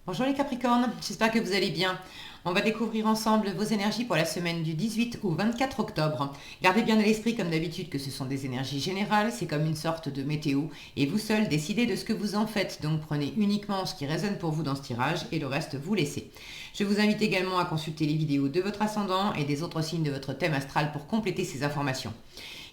Bonjour les Capricornes, j'espère que vous allez bien. On va découvrir ensemble vos énergies pour la semaine du 18 au 24 octobre. Gardez bien à l'esprit comme d'habitude que ce sont des énergies générales, c'est comme une sorte de météo et vous seul décidez de ce que vous en faites. Donc prenez uniquement ce qui résonne pour vous dans ce tirage et le reste vous laissez. Je vous invite également à consulter les vidéos de votre ascendant et des autres signes de votre thème astral pour compléter ces informations.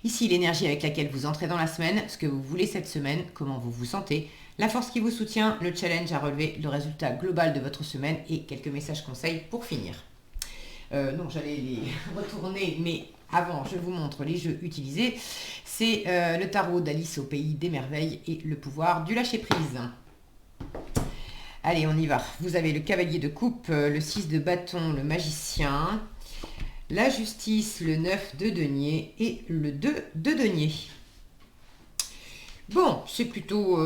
Ici, l'énergie avec laquelle vous entrez dans la semaine, ce que vous voulez cette semaine, comment vous vous sentez, la force qui vous soutient, le challenge à relever, le résultat global de votre semaine et quelques messages conseils pour finir. Donc j'allais les retourner, mais avant je vous montre les jeux utilisés. C'est le tarot d'Alice au pays des merveilles et le pouvoir du lâcher-prise. Allez, on y va. Vous avez le cavalier de coupe, le 6 de bâton, le magicien, la justice, le 9 de denier et le 2 de denier. Bon, c'est plutôt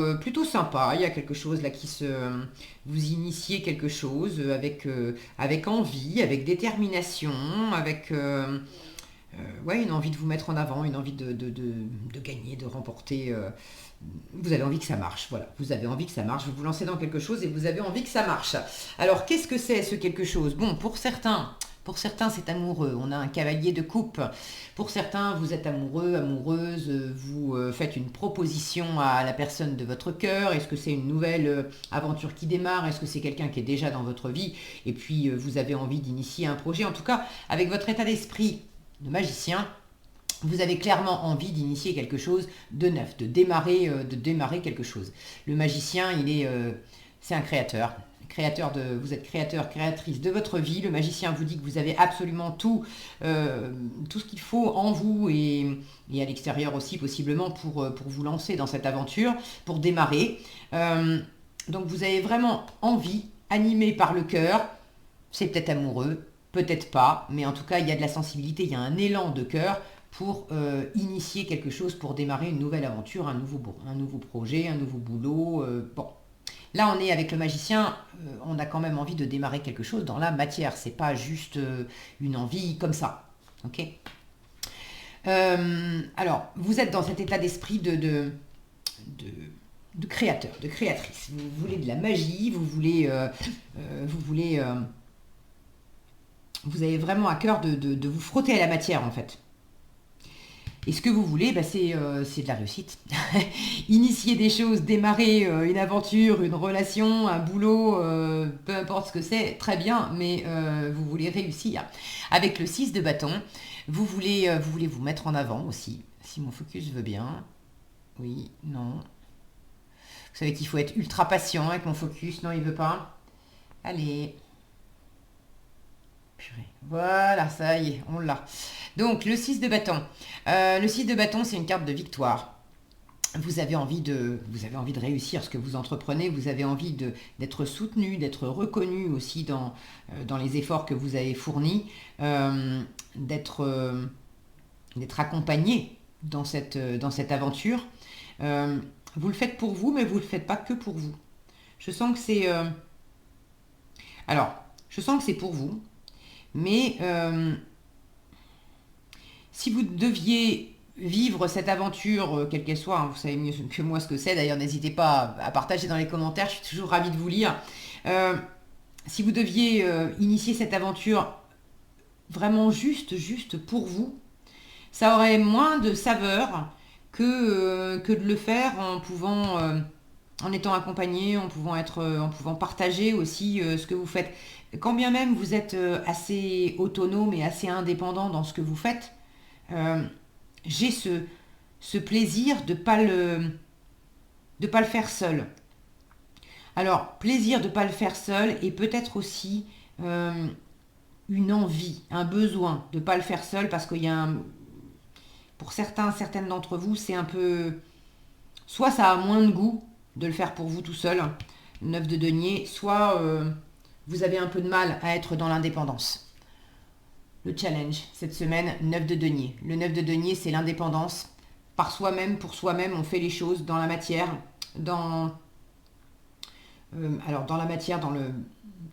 sympa. Il y a quelque chose là qui se... Vous initiez quelque chose avec envie, avec détermination, avec ouais, une envie de vous mettre en avant, une envie de gagner, de remporter. Vous avez envie que ça marche, voilà. Vous avez envie que ça marche, vous vous lancez dans quelque chose et vous avez envie que ça marche. Alors, qu'est-ce que c'est ce quelque chose? Bon, pour certains, c'est amoureux. On a un cavalier de coupe. Pour certains, vous êtes amoureux, amoureuse. Vous faites une proposition à la personne de votre cœur. Est-ce que c'est une nouvelle aventure qui démarre? Est-ce que c'est quelqu'un qui est déjà dans votre vie? Et puis, vous avez envie d'initier un projet. En tout cas, avec votre état d'esprit de magicien, vous avez clairement envie d'initier quelque chose de neuf, de démarrer quelque chose. Le magicien, c'est un créateur. Vous êtes créateur, créatrice de votre vie. Le magicien vous dit que vous avez absolument tout ce qu'il faut en vous et à l'extérieur aussi possiblement pour vous lancer dans cette aventure, pour démarrer. Donc vous avez vraiment envie, animé par le cœur. C'est peut-être amoureux, peut-être pas, mais en tout cas il y a de la sensibilité, il y a un élan de cœur pour initier quelque chose, pour démarrer une nouvelle aventure, un nouveau projet, un nouveau boulot. Bon. Là, on est avec le magicien, on a quand même envie de démarrer quelque chose dans la matière. C'est pas juste une envie comme ça. Ok. Alors, vous êtes dans cet état d'esprit de créateur, de créatrice. Vous voulez de la magie, vous avez vraiment à cœur de vous frotter à la matière en fait. Et ce que vous voulez, c'est de la réussite. Initier des choses, démarrer une aventure, une relation, un boulot, peu importe ce que c'est, très bien, mais vous voulez réussir. Avec le 6 de bâton, vous voulez vous mettre en avant aussi, si mon focus veut bien. Oui, non. Vous savez qu'il faut être ultra patient avec mon focus, non, il veut pas. Allez. Purée. Voilà, ça y est, on l'a. Donc, le 6 de bâton. Le 6 de bâton, c'est une carte de victoire. Vous avez envie de réussir ce que vous entreprenez, vous avez envie d'être soutenu, d'être reconnu aussi dans les efforts que vous avez fournis, d'être accompagné dans cette aventure. Vous le faites pour vous, mais vous ne le faites pas que pour vous. Je sens que c'est... je sens que c'est pour vous, mais si vous deviez vivre cette aventure, quelle qu'elle soit, hein, vous savez mieux que moi ce que c'est, d'ailleurs n'hésitez pas à partager dans les commentaires, je suis toujours ravie de vous lire. Si vous deviez initier cette aventure vraiment juste pour vous, ça aurait moins de saveur que de le faire en pouvant... en étant accompagné, en pouvant partager aussi ce que vous faites. Quand bien même vous êtes assez autonome et assez indépendant dans ce que vous faites, j'ai ce plaisir de pas le faire seul. Alors, plaisir de ne pas le faire seul et peut-être aussi une envie, un besoin de ne pas le faire seul parce qu'il y a pour certaines d'entre vous, c'est un peu... Soit ça a moins de goût de le faire pour vous tout seul, 9 de denier, soit vous avez un peu de mal à être dans l'indépendance. Le challenge cette semaine, 9 de denier. Le 9 de denier, c'est l'indépendance. Par soi-même, pour soi-même, on fait les choses dans la matière, dans la matière, dans le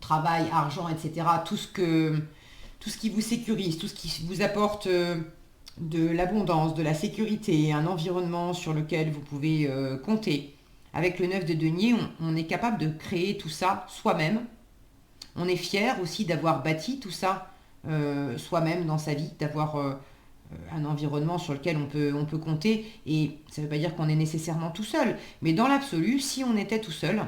travail, argent, etc. Tout ce qui vous sécurise, tout ce qui vous apporte de l'abondance, de la sécurité, un environnement sur lequel vous pouvez compter. avec le 9 de denier, on est capable de créer tout ça soi-même. On est fier aussi d'avoir bâti tout ça soi-même dans sa vie, d'avoir un environnement sur lequel on peut compter. Et ça ne veut pas dire qu'on est nécessairement tout seul. Mais dans l'absolu, si on était tout seul,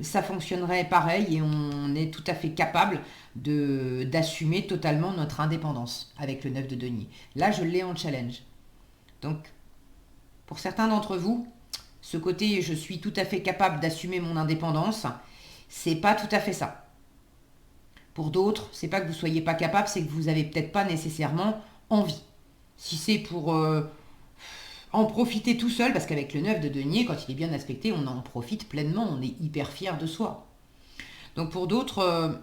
ça fonctionnerait pareil et on est tout à fait capable d'assumer totalement notre indépendance avec le 9 de denier. Là, je l'ai en challenge. Donc, pour certains d'entre vous, ce côté je suis tout à fait capable d'assumer mon indépendance, c'est pas tout à fait ça. Pour d'autres, c'est pas que vous soyez pas capable, c'est que vous avez peut-être pas nécessairement envie. Si c'est pour en profiter tout seul, parce qu'avec le 9 de denier, quand il est bien aspecté, on en profite pleinement, on est hyper fier de soi. Donc pour d'autres,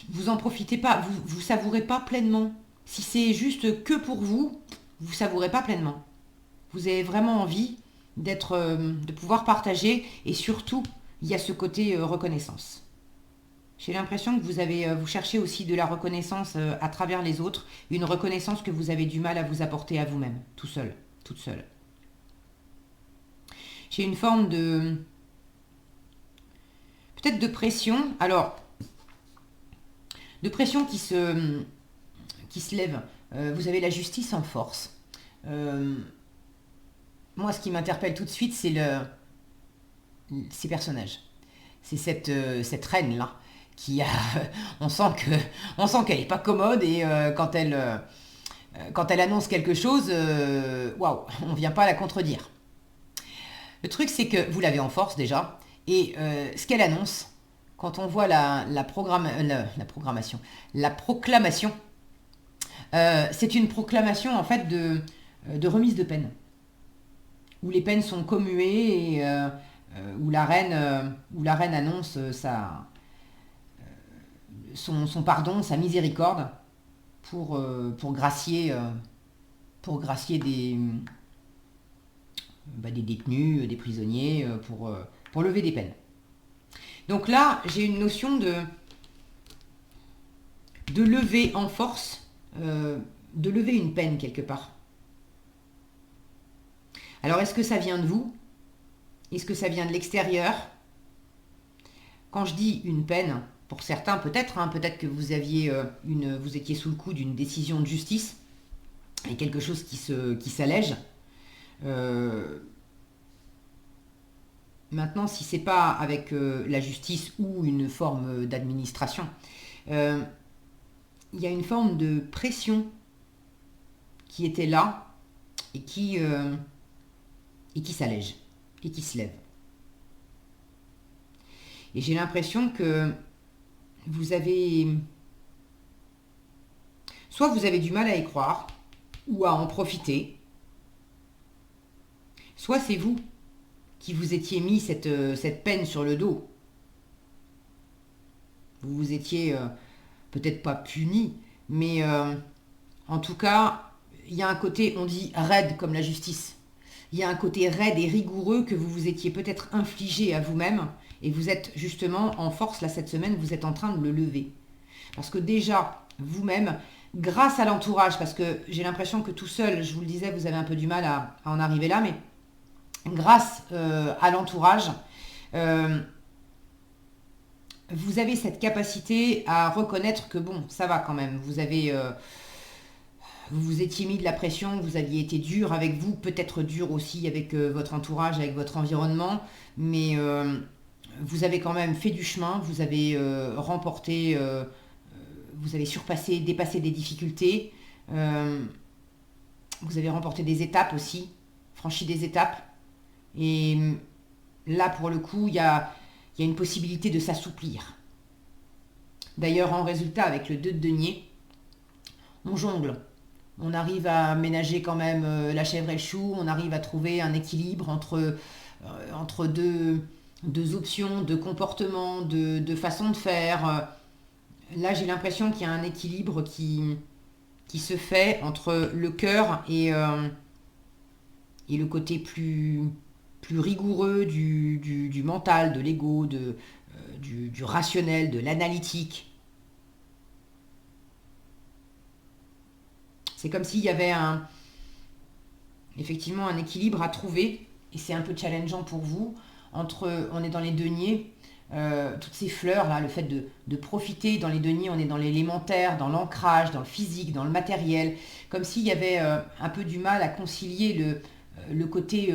vous en profitez pas, vous savourez pas pleinement. Si c'est juste que pour vous, vous savourez pas pleinement. Vous avez vraiment envie de pouvoir partager, et surtout, il y a ce côté reconnaissance. J'ai l'impression que vous cherchez aussi de la reconnaissance à travers les autres, une reconnaissance que vous avez du mal à vous apporter à vous-même, tout seul, toute seule. J'ai une forme peut-être de pression, alors, de pression qui se lève. Vous avez la justice en force. Moi, ce qui m'interpelle tout de suite, c'est ces personnages. C'est cette reine-là qui a... on sent qu'elle n'est pas commode et quand elle annonce quelque chose, waouh, on ne vient pas la contredire. Le truc, c'est que vous l'avez en force déjà, et ce qu'elle annonce, quand on voit la proclamation, c'est une proclamation en fait de remise de peine, où les peines sont commuées et où la reine annonce son pardon, sa miséricorde pour gracier des détenus, des prisonniers, pour lever des peines. Donc là, j'ai une notion de lever en force, de lever une peine quelque part. Alors, est-ce que ça vient de vous? Est-ce que ça vient de l'extérieur? Quand je dis une peine, pour certains peut-être, peut-être que vous étiez sous le coup d'une décision de justice et quelque chose qui s'allège. Maintenant, si c'est pas avec la justice ou une forme d'administration, il y a une forme de pression qui était là et qui s'allège et qui se lève. Et j'ai l'impression que soit vous avez du mal à y croire ou à en profiter, soit c'est vous qui vous étiez mis cette peine sur le dos. Vous vous étiez peut-être pas puni, mais en tout cas, il y a un côté, on dit raide comme la justice. Il y a un côté raide et rigoureux que vous vous étiez peut-être infligé à vous-même, et vous êtes justement en force là cette semaine, vous êtes en train de le lever. Parce que déjà, vous-même, grâce à l'entourage, parce que j'ai l'impression que tout seul, je vous le disais, vous avez un peu du mal à en arriver là, mais grâce à l'entourage, vous avez cette capacité à reconnaître que bon, ça va quand même, vous vous étiez mis de la pression, vous aviez été dur avec vous, peut-être dur aussi avec votre entourage, avec votre environnement, mais vous avez quand même fait du chemin, vous avez remporté, vous avez dépassé des difficultés, vous avez remporté des étapes aussi, franchi des étapes, et là pour le coup, il y a une possibilité de s'assouplir. D'ailleurs, en résultat, avec le 2 de denier, on jongle. On arrive à ménager quand même la chèvre et le chou, on arrive à trouver un équilibre entre deux options, de comportement, de façon de faire. Là, j'ai l'impression qu'il y a un équilibre qui se fait entre le cœur et le côté plus rigoureux du mental, de l'ego, du rationnel, de l'analytique. C'est comme s'il y avait effectivement un équilibre à trouver et c'est un peu challengeant pour vous, on est dans les deniers, toutes ces fleurs là, le fait de profiter dans les deniers, on est dans l'élémentaire, dans l'ancrage, dans le physique, dans le matériel, comme s'il y avait un peu du mal à concilier le côté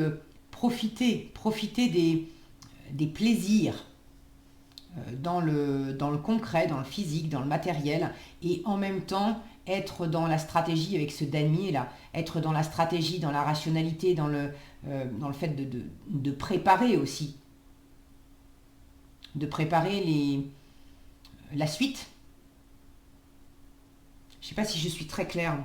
profiter des plaisirs dans le concret, dans le physique, dans le matériel, et en même temps être dans la stratégie avec ce damier là, être dans la stratégie, dans la rationalité, dans le fait de préparer aussi, de préparer la suite. Je ne sais pas si je suis très claire.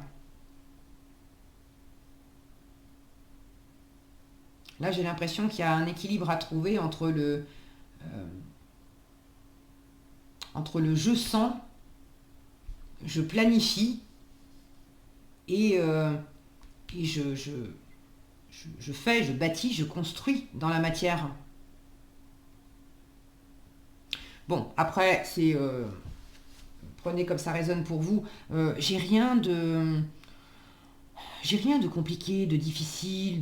Là, j'ai l'impression qu'il y a un équilibre à trouver entre le je sens, je planifie et, je fais, je bâtis, je construis dans la matière. Bon, après, prenez comme ça résonne pour vous. J'ai rien de compliqué, de difficile,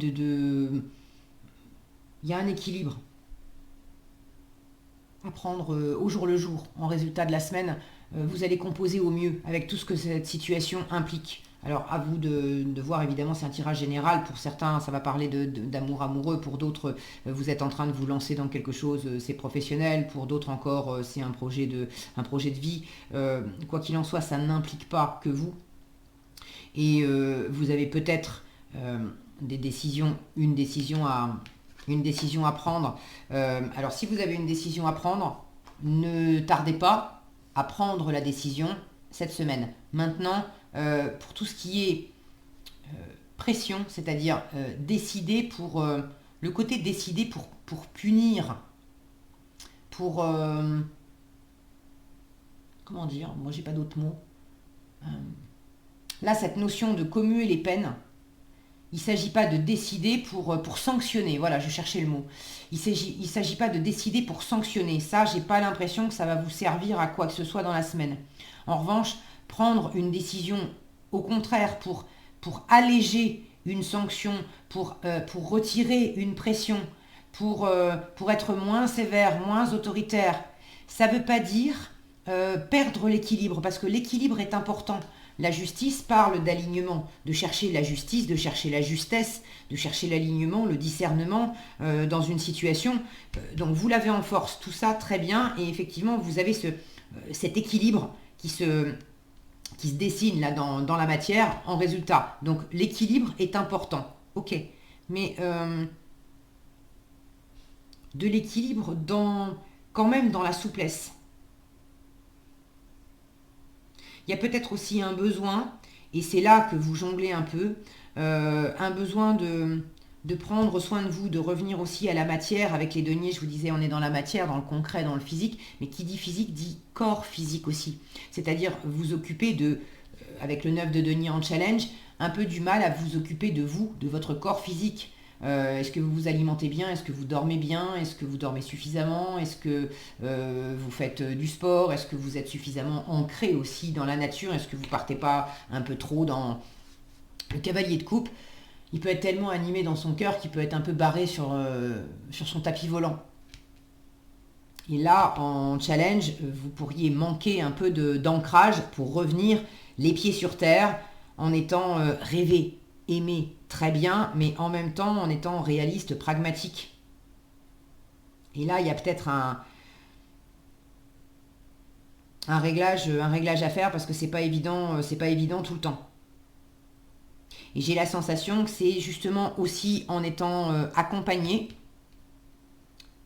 il y a un équilibre à prendre au jour le jour. En résultat de la semaine, vous allez composer au mieux avec tout ce que cette situation implique. Alors à vous de voir, évidemment, c'est un tirage général. Pour certains, ça va parler d'amour amoureux. Pour d'autres, vous êtes en train de vous lancer dans quelque chose, c'est professionnel. Pour d'autres encore, c'est un projet de vie. Quoi qu'il en soit, ça n'implique pas que vous. Et vous avez peut-être une décision à prendre. Alors si vous avez une décision à prendre, ne tardez pas à prendre la décision cette semaine. Maintenant, pour tout ce qui est pression, c'est-à-dire décider pour le côté décider pour punir, pour comment dire, moi j'ai pas d'autres mots. Là, cette notion de commuer les peines, il ne s'agit pas de décider pour sanctionner. Voilà, je cherchais le mot. Il ne s'agit pas de décider pour sanctionner. Ça, j'ai pas l'impression que ça va vous servir à quoi que ce soit dans la semaine. En revanche, prendre une décision, au contraire, pour alléger une sanction, pour retirer une pression, pour être moins sévère, moins autoritaire, ça ne veut pas dire perdre l'équilibre, parce que l'équilibre est important. La justice parle d'alignement, de chercher la justice, de chercher la justesse, de chercher l'alignement, le discernement dans une situation. Donc vous l'avez en force, tout ça très bien, et effectivement vous avez cet équilibre qui se dessine là dans la matière en résultat. Donc l'équilibre est important, ok, mais de l'équilibre quand même dans la souplesse. Il y a peut-être aussi un besoin, et c'est là que vous jonglez un peu, un besoin de prendre soin de vous, de revenir aussi à la matière. Avec les deniers, je vous disais, on est dans la matière, dans le concret, dans le physique, mais qui dit physique dit corps physique aussi. C'est-à-dire vous occuper avec le 9 de denier en challenge, un peu du mal à vous occuper de vous, de votre corps physique. Est-ce que vous vous alimentez bien? Est-ce que vous dormez bien? Est-ce que vous dormez suffisamment? Est-ce que vous faites du sport? Est-ce que vous êtes suffisamment ancré aussi dans la nature? Est-ce que vous partez pas un peu trop dans le cavalier de coupe? Il peut être tellement animé dans son cœur qu'il peut être un peu barré sur son tapis volant. Et là, en challenge, vous pourriez manquer un peu d'ancrage pour revenir les pieds sur terre en étant rêvé, aimé, très bien, mais en même temps en étant réaliste, pragmatique. Et là, il y a peut-être un réglage à faire parce que c'est pas évident tout le temps. Et j'ai la sensation que c'est justement aussi en étant accompagné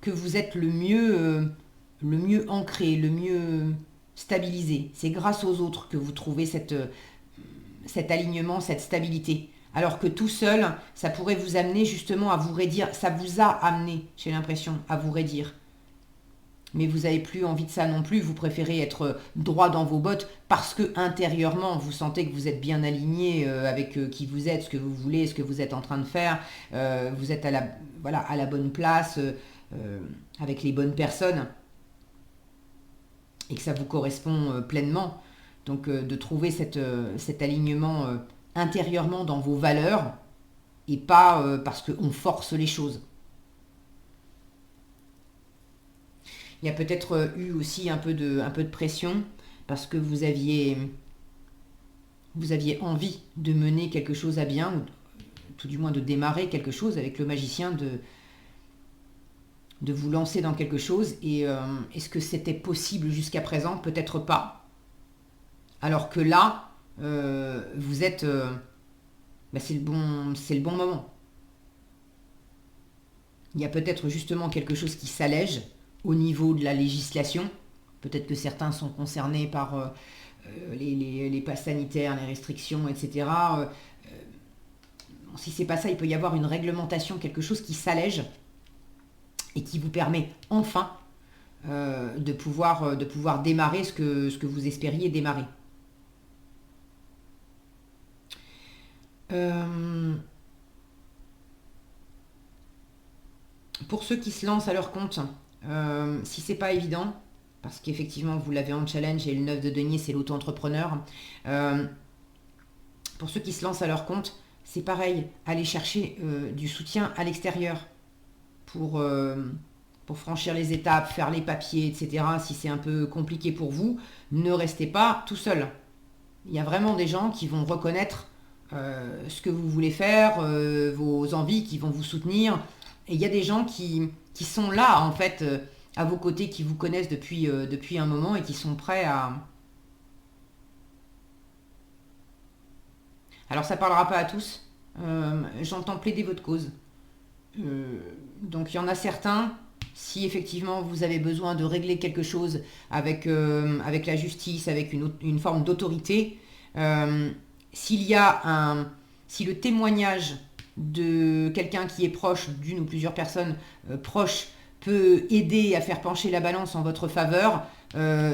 que vous êtes le mieux ancré, le mieux stabilisé. C'est grâce aux autres que vous trouvez cet alignement, cette stabilité. Alors que tout seul, ça pourrait vous amener justement à vous raidir. Ça vous a amené, j'ai l'impression, à vous raidir. Mais vous n'avez plus envie de ça non plus. Vous préférez être droit dans vos bottes parce que intérieurement, vous sentez que vous êtes bien aligné avec qui vous êtes, ce que vous voulez, ce que vous êtes en train de faire. Vous êtes à la bonne place, avec les bonnes personnes. Et que ça vous correspond pleinement. Donc de trouver cet alignement intérieurement dans vos valeurs et pas parce qu'on force les choses. Il y a peut-être eu aussi un peu de pression parce que vous aviez envie de mener quelque chose à bien, ou tout du moins de démarrer quelque chose avec le magicien, de vous lancer dans quelque chose. Et est-ce que c'était possible jusqu'à présent? Peut-être pas. Alors que là, vous êtes... c'est le bon moment. Il y a peut-être justement quelque chose qui s'allège au niveau de la législation. Peut-être que certains sont concernés par les passes sanitaires, les restrictions, etc. Si c'est pas ça, il peut y avoir une réglementation, quelque chose qui s'allège et qui vous permet enfin de pouvoir démarrer ce que vous espériez démarrer. Pour ceux qui se lancent à leur compte, si c'est pas évident, parce qu'effectivement vous l'avez en challenge et le 9 de denier c'est l'auto-entrepreneur, pour ceux qui se lancent à leur compte, c'est pareil, allez chercher du soutien à l'extérieur pour franchir les étapes, faire les papiers, etc. Si c'est un peu compliqué pour vous, ne restez pas tout seul. Il y a vraiment des gens qui vont reconnaître ce que vous voulez faire, vos envies, qui vont vous soutenir. Et il y a des gens qui sont là, en fait, à vos côtés, qui vous connaissent depuis un moment et qui sont prêts à... Alors, ça ne parlera pas à tous. J'entends plaider votre cause. Donc, il y en a certains, si effectivement vous avez besoin de régler quelque chose avec la justice, avec une forme d'autorité, si le témoignage de quelqu'un qui est proche, d'une ou plusieurs personnes proches, peut aider à faire pencher la balance en votre faveur,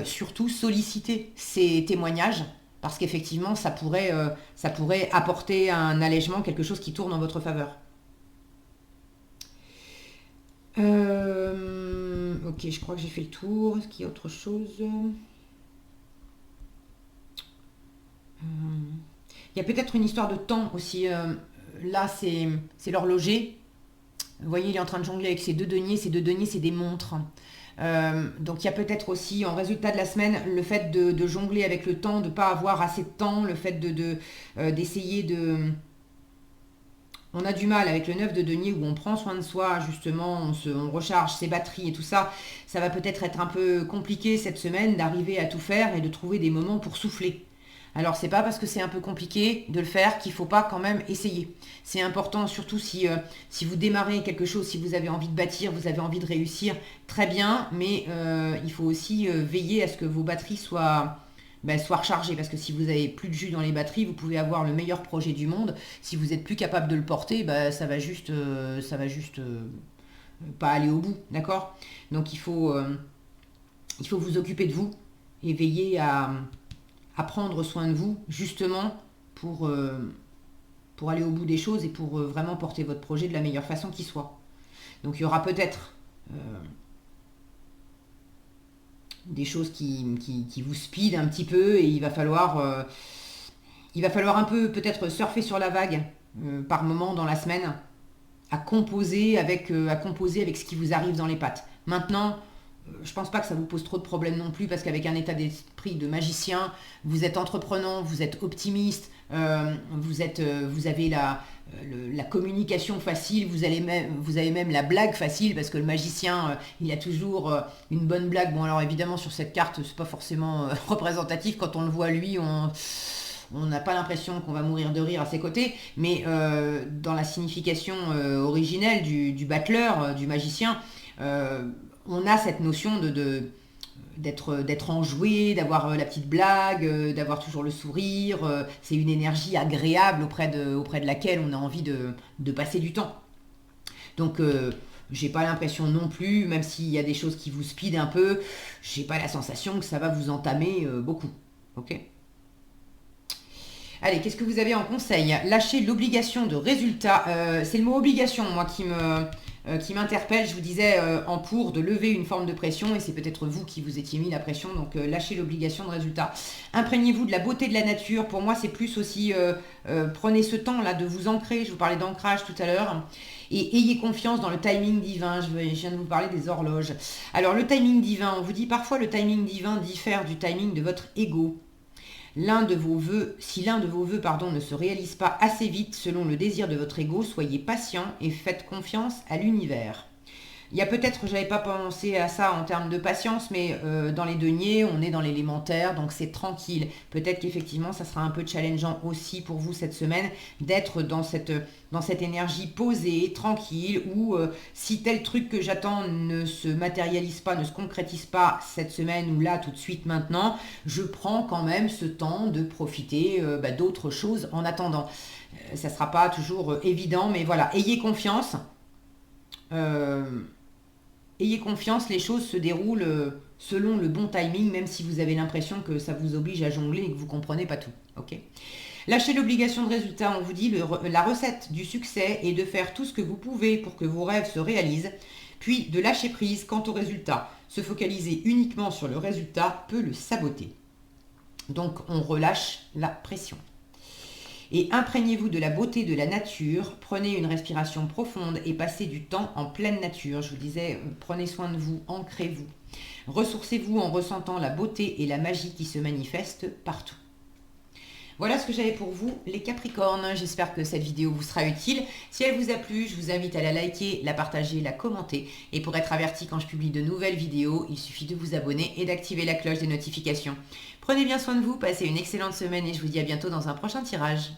surtout sollicitez ces témoignages, parce qu'effectivement ça pourrait apporter un allègement, quelque chose qui tourne en votre faveur. Ok, je crois que j'ai fait le tour. Est-ce qu'il y a autre chose? Il y a peut-être une histoire de temps aussi. Là, c'est l'horloger. Vous voyez, il est en train de jongler avec ses deux deniers. Ces deux deniers, c'est des montres. Donc il y a peut-être aussi, en résultat de la semaine, le fait de jongler avec le temps, de ne pas avoir assez de temps, le fait d'essayer de... On a du mal avec le 9 de denier où on prend soin de soi, justement, on recharge ses batteries et tout ça. Ça va peut-être être un peu compliqué cette semaine d'arriver à tout faire et de trouver des moments pour souffler. Alors c'est pas parce que c'est un peu compliqué de le faire qu'il faut pas quand même essayer. C'est important, surtout si vous démarrez quelque chose, si vous avez envie de bâtir, vous avez envie de réussir, très bien, mais il faut aussi veiller à ce que vos batteries soient rechargées, parce que si vous avez plus de jus dans les batteries, vous pouvez avoir le meilleur projet du monde. Si vous êtes plus capable de le porter, ça va juste pas aller au bout, d'accord? Donc il faut vous occuper de vous et veiller à prendre soin de vous, justement pour aller au bout des choses et pour vraiment porter votre projet de la meilleure façon qui soit. Donc il y aura peut-être des choses qui vous speedent un petit peu et il va falloir un peu peut-être surfer sur la vague par moment dans la semaine, à composer avec ce qui vous arrive dans les pattes. Maintenant, je pense pas que ça vous pose trop de problèmes non plus, parce qu'avec un état d'esprit de magicien, vous êtes entreprenant, vous êtes optimiste, vous avez la communication facile, vous avez même la blague facile, parce que le magicien, il a toujours une bonne blague. Bon, alors évidemment, sur cette carte, c'est pas forcément représentatif. Quand on le voit lui, on n'a pas l'impression qu'on va mourir de rire à ses côtés, mais dans la signification originelle du battleur, du magicien, on a cette notion d'être enjoué, d'avoir la petite blague, d'avoir toujours le sourire. C'est une énergie agréable auprès de laquelle on a envie de passer du temps. Donc j'ai pas l'impression non plus, même s'il y a des choses qui vous speedent un peu, j'ai pas la sensation que ça va vous entamer beaucoup. Ok ? Allez, qu'est-ce que vous avez en conseil? Lâcher l'obligation de résultat. C'est le mot obligation, moi, qui m'interpelle. Je vous disais en pour de lever une forme de pression, et c'est peut-être vous qui vous étiez mis la pression, donc lâchez l'obligation de résultat. Imprégnez-vous de la beauté de la nature. Pour moi, c'est plus aussi, prenez ce temps-là de vous ancrer. Je vous parlais d'ancrage tout à l'heure. Et ayez confiance dans le timing divin. Je viens de vous parler des horloges. Alors le timing divin, on vous dit parfois le timing divin diffère du timing de votre ego. Si l'un de vos vœux, ne se réalise pas assez vite selon le désir de votre ego, soyez patient et faites confiance à l'univers. Il y a peut-être, j'avais pas pensé à ça en termes de patience, mais dans les deniers, on est dans l'élémentaire, donc c'est tranquille. Peut-être qu'effectivement, ça sera un peu challengeant aussi pour vous cette semaine d'être dans cette énergie posée, tranquille, où si tel truc que j'attends ne se matérialise pas, ne se concrétise pas cette semaine ou là, tout de suite maintenant, je prends quand même ce temps de profiter d'autres choses en attendant. Ça ne sera pas toujours évident, mais voilà, ayez confiance. Ayez confiance, les choses se déroulent selon le bon timing, même si vous avez l'impression que ça vous oblige à jongler et que vous ne comprenez pas tout. Ok. Lâchez l'obligation de résultat, on vous dit la recette du succès est de faire tout ce que vous pouvez pour que vos rêves se réalisent, puis de lâcher prise quant au résultat. Se focaliser uniquement sur le résultat peut le saboter. Donc on relâche la pression. Et imprégnez-vous de la beauté de la nature, prenez une respiration profonde et passez du temps en pleine nature. Je vous disais, prenez soin de vous, ancrez-vous. Ressourcez-vous en ressentant la beauté et la magie qui se manifestent partout. Voilà ce que j'avais pour vous, les Capricornes. J'espère que cette vidéo vous sera utile. Si elle vous a plu, je vous invite à la liker, la partager, la commenter. Et pour être averti quand je publie de nouvelles vidéos, il suffit de vous abonner et d'activer la cloche des notifications. Prenez bien soin de vous, passez une excellente semaine et je vous dis à bientôt dans un prochain tirage.